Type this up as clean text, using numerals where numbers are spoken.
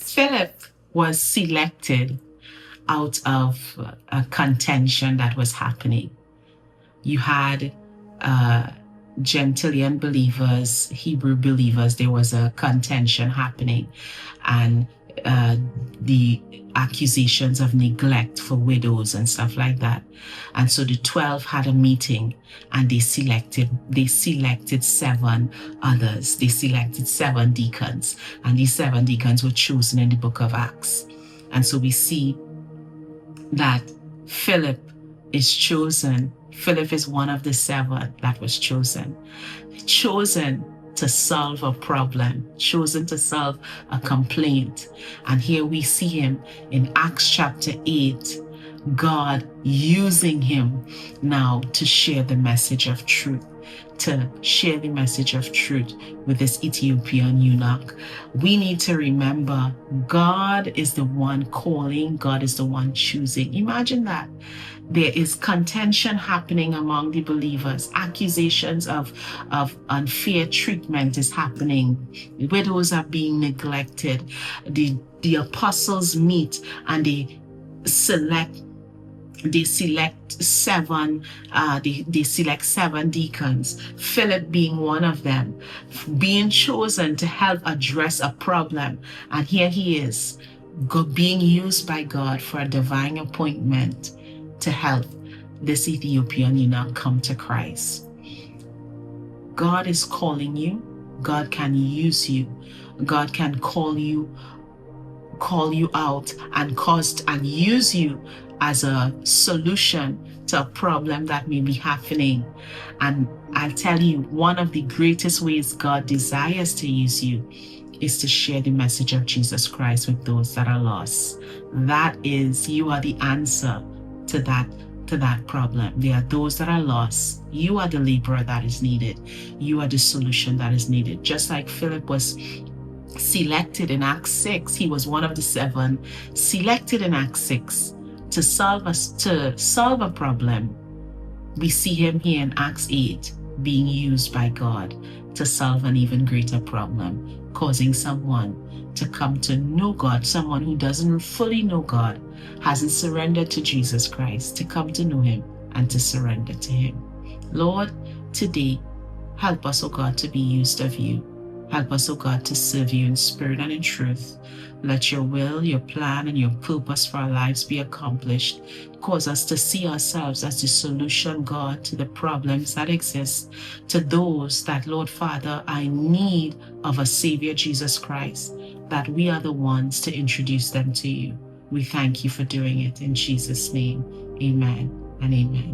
Philip was selected out of a contention that was happening. You had Gentilian believers, Hebrew believers, there was a contention happening, and the accusations of neglect for widows and stuff like that. And so the 12 had a meeting, and they selected 7 others. They selected 7 deacons, and these 7 deacons were chosen in the book of Acts. And so we see that Philip is chosen. Philip is one of the 7 that was chosen to solve a problem, chosen to solve a complaint. And here we see him in Acts chapter 8, God using him now to share the message of truth, with this Ethiopian eunuch. We need to remember God is the one calling, God is the one choosing. Imagine that. There is contention happening among the believers. Accusations of unfair treatment is happening. Widows are being neglected. The apostles meet and they select 7 deacons, Philip being one of them, being chosen to help address a problem. And here he is, being used by God for a divine appointment to help this Ethiopian eunuch come to Christ. God is calling you. God can use you. God can call you out and use you as a solution to a problem that may be happening. And I'll tell you, one of the greatest ways God desires to use you is to share the message of Jesus Christ with those that are lost. That is, you are the answer to that problem. There are those that are lost. You are the laborer that is needed. You are the solution that is needed. Just like Philip was selected in Acts 6, he was one of the 7 selected in Acts 6 to solve a problem. We see him here in Acts 8 being used by God to solve an even greater problem, causing someone to come to know God, someone who doesn't fully know God, hasn't surrendered to Jesus Christ, to come to know him and to surrender to him. Lord, today, help us, O God, to be used of you. Help us, O God, to serve you in spirit and in truth. Let your will, your plan, and your purpose for our lives be accomplished. Cause us to see ourselves as the solution, God, to the problems that exist, to those that, Lord Father, are in need of a Savior, Jesus Christ, that we are the ones to introduce them to you. We thank you for doing it in Jesus' name. Amen and amen.